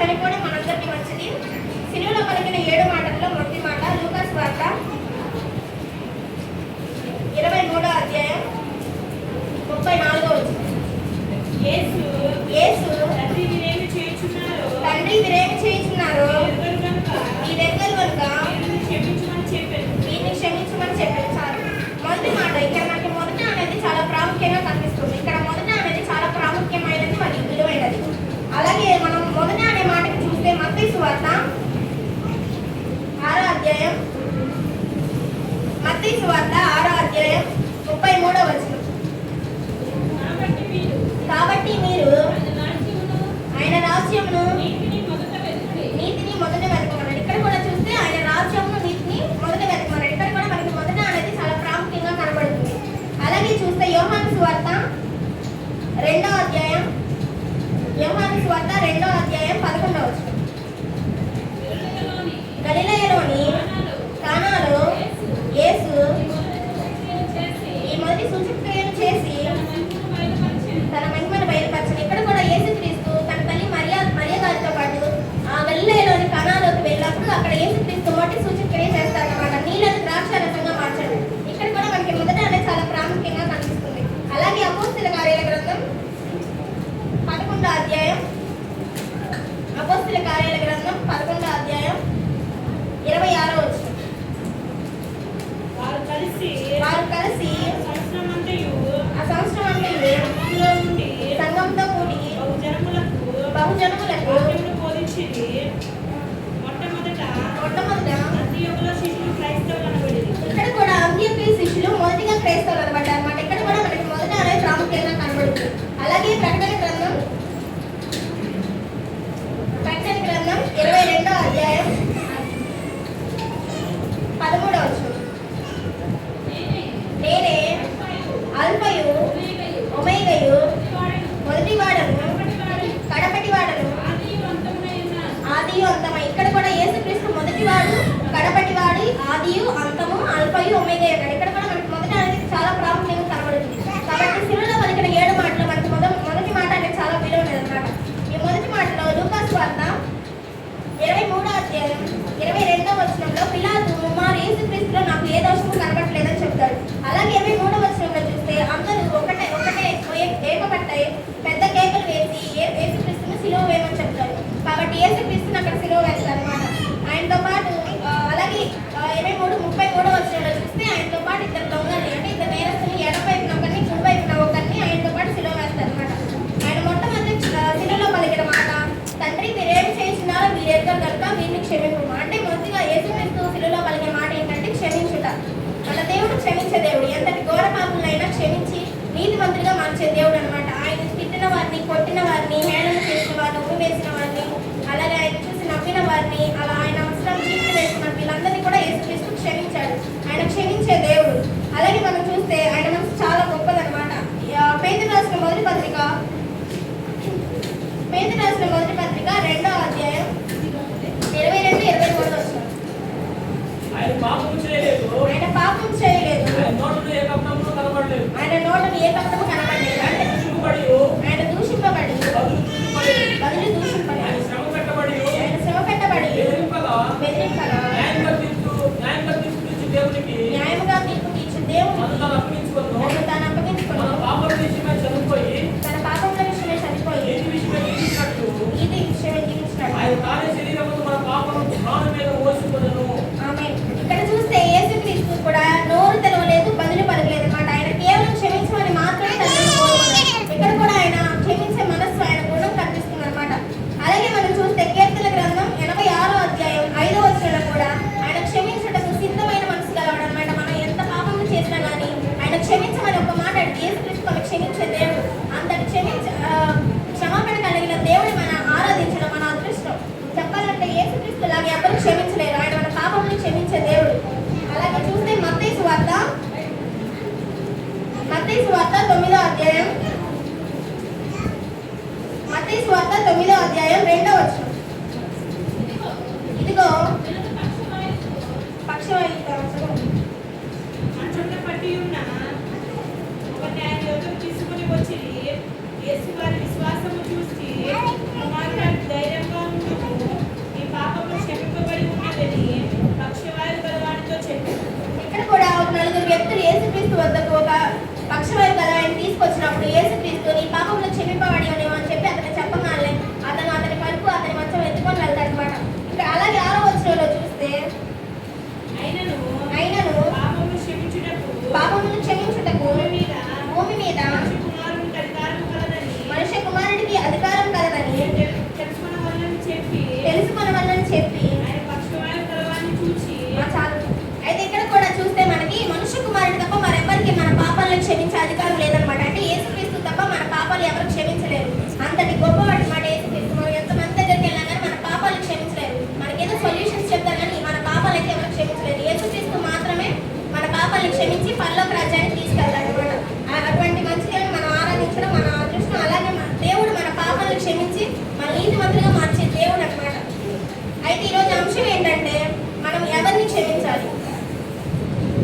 చనిపోవడం మనందరికీ మంచిది. సిలువలో పలికిన 7 మాటల్లో మొదటి మాట లూకా సువార్త 23వ అధ్యాయం 34వ వచనం. యేసు తండ్రి మీరేమి చేయుచున్నారో మీరెరుగరు గనుక వీరిని క్షమించమని చెప్పారు. చాలు. మొదటి మాట ఇక్కడ మనకి మొదట అనేది చాలా ప్రాముఖ్యంగా కనిపిస్తుంది. ఇక్కడ మొదట అనేది చాలా ప్రాముఖ్యమైనది మరియు విలువైనది. అలాగే మనం మొదట అనే మాటకి చూస్తే మత్తయి సువార్త 6వ అధ్యాయం 33వ వచనం. కాబట్టి మీరు ఆయన రాజ్యమును నీతిని మొదట వెతకమన్నాడు. ఇక్కడ కూడా చూస్తే ఆయన రాజ్యమును నీతిని మొదట వెతకమన్నాడు. ఇక్కడ కూడా మనకి మొదట అనేది చాలా ప్రాముఖ్యంగా కనబడుతుంది. అలాగే చూస్తే యోహాను సువార్త 2వ అధ్యాయం 11వ వచనం. గలిలయలోని కానాలో యేసు ఈ మొదటి సూచక్రియలు చేసి తన మహిమను బయలుపరచను. ఇక్కడ కూడా యేసుక్రీస్తు తన తల్లి మరియ గారితో పాటు ఆ గలిలయలోని కానాలోకి వెళ్ళినప్పుడు అక్కడ యేసుక్రీస్తు మొదటి సూచక్రియ చేస్తారన్నమాట. నీళ్ళను ద్రాక్షారసంగా మార్చాడు. ఇక్కడ కూడా మనకి మొదట అనేది చాలా ప్రాముఖ్యంగా కనిపిస్తుంది. అలాగే అపోస్తలుల కార్యాల గ్రంథం 11వ అధ్యాయం 26వ వచనం. వారు కలిసి ఆ సంవత్సరం సంఘంతో కూడి బహుజనములకు మొట్టమొదట ఇక్కడ కూడా అంత్యోక్య శిష్యులు మొదటిగా క్రైస్తవులు అనబడ్డారు అన్నమాట. ఇక్కడ కూడా మనకి మొదట అనేది ప్రాముఖ్యంగా కనబడుతుంది. అలాగే ప్రకటన గ్రంథం 22వ అధ్యాయం 13వ వచనం. నేనే అల్ఫయు ఒమేగయు మొదటివాడను కడపటివాడను ఆదియు అంతమై. ఇక్కడ కూడా యేసుక్రీస్తు మొదటివాడు, కడపటివాడు, ఆదియు అంతము, అల్ఫయు ఒమేగయు అన్నాడు. ఇక్కడ కూడా మనకి మొదట అనేది చాలా ప్రాముఖ్యంగా కనబడుతుంది. కాబట్టి సిలువలో పలికిన 7 మాటలు మనకి మొదటి మాట అనేది చాలా విలువైనది అన్నమాట. ఈ మొదటి మాటలో లూకా సువార్త 23వ అధ్యాయం 22వ వచనంలో పిలాతు ముమ్మారు యేసుక్రీస్తులో నాకు ఏ దోషము కనబడలేదని చెప్తాడు. అలాగే 23వ వచనంలో చూస్తే అందరూ ఒకటే ఏకపట్టై పెద్ద కేకలు వేసి యేసుక్రీస్తును సిలువ వేయమని చెప్తారు. కాబట్టి యేసుక్రీస్తును అక్కడ సిలువ వేస్తారు అన్నమాట. ఆయనతో పాటు అలాగే 33వ వచనంలో చూస్తే ఆయనతో పాటు 2 దొంగలు అంటే 2 నేరస్తులు ఎడమ వైపున ఒకరిని కుడి వైపున ఒకరిని ఆయనతో పాటు సిలువ వేస్తారు అన్నమాట. ఆయన మొట్టమొదటి సిలువలో పలికిన మాట తండ్రి మీరేమి చేస్తున్నారో మీరెరుగరు కనుక వీరిని క్షమించు. అంటే మొదటిగా యేసుక్రీస్తు సిలువలో పలికే మాట ఏంటంటే క్షమించుట. మన దేవుడు క్షమించే దేవుడు. ఎంతటి ఘోర పాపులైనా క్షమించి నీతిమంతులుగా మార్చే దేవుడు అనమాట. ఆయన తిట్టిన వారిని, కొట్టిన వారిని, హేళన చేసిన వారిని, ఉమ్మివేసిన వారిని, అలాగే ఆయన చూసి నవ్విన వారిని, అలా ఆయన అవసరం చీట్లు వేసిన వీళ్ళందరినీ కూడా యేసుక్రీస్తు క్షమించాడు. ఆయన క్షమించే దేవుడు. అలాగే మనం చూస్తే ఆయన మనసు చాలా గొప్పదనమాట. పేతురు రాసిన మొదటి పత్రిక 2వ అధ్యాయం 22-23 వచనం. ఆయన పాపం చేయలేదు. ఆయన నోటను ఏ కపటము కనబడలేదు. అంటే ఆయన దూషింపబడి బదులు దూషింపబడి ఆయన శ్రమ పెట్టబడి బెదిరింపగా న్యాయముగా తీర్పు తీర్చి దేవునికి తను అప్పగించుకుని తన పాపముల విషయమే చనిపోయి ఇది విషయమే జీవించినాడు. ఆమేన్. ఇక్కడ చూస్తే యేసుక్రీస్తు కూడా నోరు తెరవలేదు, బదులు పలకలేదు అన్నమాట. ఆయన కేవలం క్షమించమని మాత్రమే తండ్రిని కోరుకున్నాడు. ఇక్కడ కూడా ఆయన క్షమించే మనస్సు ఆయన గుణం కనిపిస్తుంది అన్నమాట. అలాగే మనం చూస్తే కీర్తన గ్రంథం 86వ అధ్యాయం 5వ వచనంలో కూడా ఆయన క్షమించటకు సిద్ధమైన మనసు గలవాడు అన్నమాట. మనం ఎంత పాపం చేసినా కానీ ఆయన క్షమించమని ఒక మాట యేసుక్రీస్తు క్షమించే దేవుడు. అంతటి క్షమాపణ కలిగిన దేవుని మనం ఆరాధించడం మన అదృష్టం. చెప్పాలంటే యేసుక్రీస్తు లాగా ఎవరు క్షమించలేరు. ఆయన మన పాపములను క్షమించే దేవుడు. అలాగే చూస్తే మత్తయి సువార్త 9వ అధ్యాయం 2వ వచనం. ఇదిగో పక్షవాయువు తీసుకుని వచ్చి యేసు వారి విశ్వాసము చూసి ధైర్యంగా ఉండు క్షమించి మన నీతిమంతులుగా మార్చే దేవుడు అన్నమాట. అయితే ఈరోజు అంశం ఏంటంటే మనం ఎవరిని క్షమించాలి.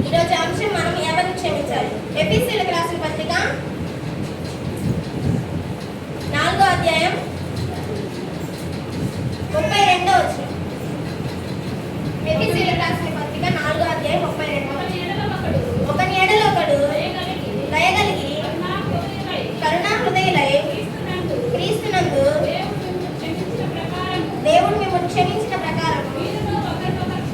ఈరోజు అంశం మనం ఎవరిని క్షమించాలి. ఎఫెసీయులకు రాసిన పత్రిక 4వ అధ్యాయం 32వ వచనం. ఎఫెసీయులకు రాసిన పత్రిక 4వ అధ్యాయం 32వ వచనం. ఒకని ఎడల ఒకడు దయగలిగి కరుణా హృదయులై క్రీస్తునందు దేవుడు మిమ్మల్ని క్షమించిన ప్రకారం మీరును ఒకరినొకరు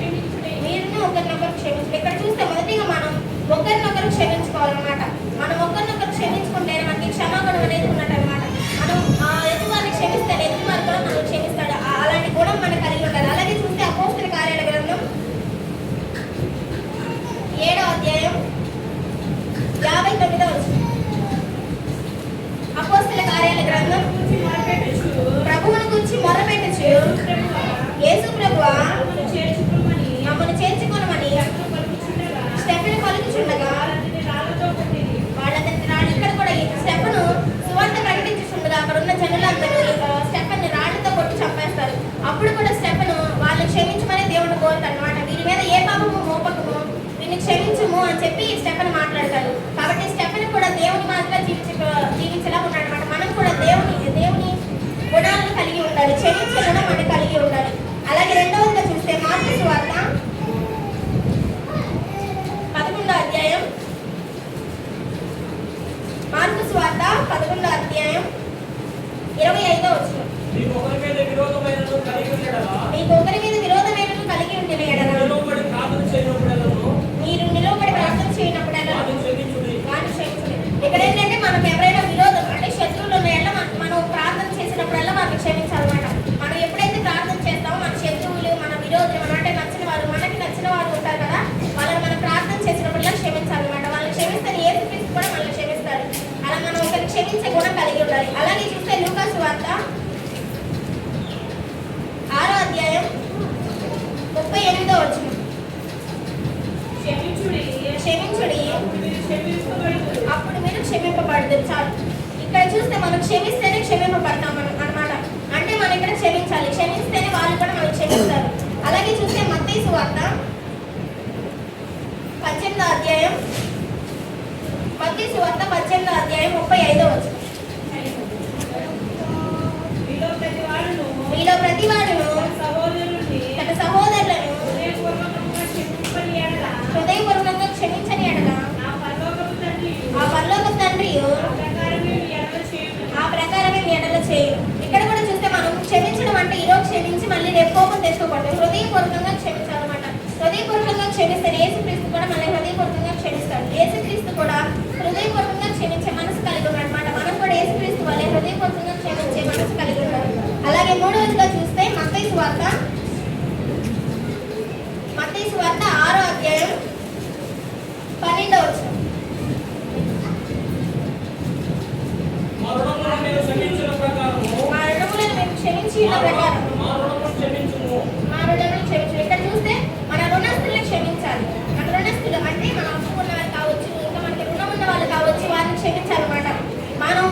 క్షమించండి. ఇక్కడ చూస్తే మొదటిగా మనం ఒకరినొకరు క్షమించుకోవాలన్నమాట. మనం ఒకరినొకరు క్షమించుకుంటే మనకి క్షమాగుణం అనేది ఉన్నట్టు అనమాట. మనం ఎదుటివారిని క్షమిస్తే ఎదుటివారు కూడా మనం క్షమిస్తాడు. అలాంటి గుణం మనకు కలిగి ఉండాలి. అలాగే చూస్తే అపోస్తల కార్యాల గ్రంథం 7వ అధ్యాయం 59వ వచనం. అపోస్తల కార్యాల గ్రంథం ప్రభువుని గురించి మొరపెట్టుచు యేసు ప్రభువా మమ్మల్ని చేర్చుకొనమని స్టెఫెను పలుకుచుండగా వాళ్ళందరినీ రాళ్ళు ఇక్కడ కూడా స్టెఫెను సువార్త ప్రకటించుండగా అక్కడ ఉన్న జనులందరూ స్టెఫెన్ని రాళ్లతో కొట్టి చంపేస్తారు. అప్పుడు కూడా స్టెఫెను వాళ్ళని క్షమించమని దేవుడు కోరుతాడు అనమాట. వీరి మీద ఏ పాపము మోపకము వీరిని క్షమించము అని చెప్పి స్టెఫెన్ మాట్లాడతాడు. కాబట్టి స్టెఫెన్ కూడా దేవుని మాత్రం జీవించేలా ఉన్నాడు అనమాట. మనం కూడా దేవుని గుణాలను కలిగి ఉండాలి. క్షమించే గుణం మనం కలిగి ఉండాలి. అలాగే రెండవదిగా చూస్తే మార్కు సువార్త 11వ అధ్యాయం 25వ వచనం. మీకు ఒకరి మీద విరోధమైనను కలిగి ఉండిన ఎడల మీరు నిలవబడి ప్రార్థన చేయనప్పుడల్లా వారిని క్షమించుడి. ఇక్కడ ఏంటంటే మనకు ఎవరైనా విరోధం అంటే శత్రువులు ఉన్న ఎడల మనం ప్రార్థన చేసినప్పుడల్లా వారిని క్షమించాలన్నమాట. మనం ఎప్పుడైతే ప్రార్థన చేస్తామో మన శత్రువులు మన విరోధులు అంటే నచ్చిన వారు మనకి నచ్చిన వారు ఉంటారు కదా, వాళ్ళని మనం ప్రార్థన చేసినప్పుడల్లా క్షమించాలన్నమాట. వాళ్ళని క్షమిస్తే యేసుక్రీస్తు కూడా మనల్ని క్షమిస్తాడు. అలా మనం ఒకరిని క్షమించే గుణం కలిగి ఉండాలి. అలాగే చూస్తే లూకా సువార్త 6వ అధ్యాయం 38వ వచనం. క్షమించుడి అప్పుడు మీరు క్షమింపబడదు. చాలు. ఇక్కడ చూస్తే మనం క్షమిస్తేనే క్షమింపబడతాం అన్నమాట. అంటే మనం ఇక్కడ క్షమించాలి. క్షమిస్తేనే వాళ్ళు కూడా మనం క్షమిస్తారు. అలాగే చూస్తే మత్తయి సువార్త 18వ అధ్యాయం 35వ వచనం. మీలో ప్రతివాడును తన సహోదరులను హృదయపూర్వకంగా క్షమించని ఎడల ఆ పరలోకపు తండ్రి ఆ ప్రకారమే మీ ఎడల చేయను. ఇక్కడ కూడా చూస్తే మనం క్షమించడం అంటే ఈరోజు క్షమించి మళ్ళీ రేపు కోపం తెచ్చుకోకూడదు. హృదయపూర్వకంగా క్షమించాలన్నమాట. హృదయపూర్వకంగా క్షమిస్తే యేసుక్రీస్తు కూడా మళ్ళీ హృదయపూర్వకంగా క్షమిస్తాడు. యేసుక్రీస్తు కూడా హృదయపూర్వకంగా క్షమించే మనసు కలిగి ఉన్నాడన్నమాట. మనం కూడా యేసుక్రీస్తు వల్లే హృదయపూర్వకంగా క్షమించే మనసు కలిగి ఉండాలి. అలాగే మూడవదిగా చూస్తే మత్తయి సువార్త 6వ అధ్యాయం 12వ వచనం. మా రుణములను మేము క్షమించిన ప్రకారం మా రుణములను క్షమించు. ఇక్కడ చూస్తే మన రుణస్తులను క్షమించాలి. మన రుణస్తులు అంటే మన అప్పుకున్న వాళ్ళు కావచ్చు, ఇంకా మనకి రుణం ఉన్న వాళ్ళు కావచ్చు, వారిని క్షమించాలన్నమాట. మనం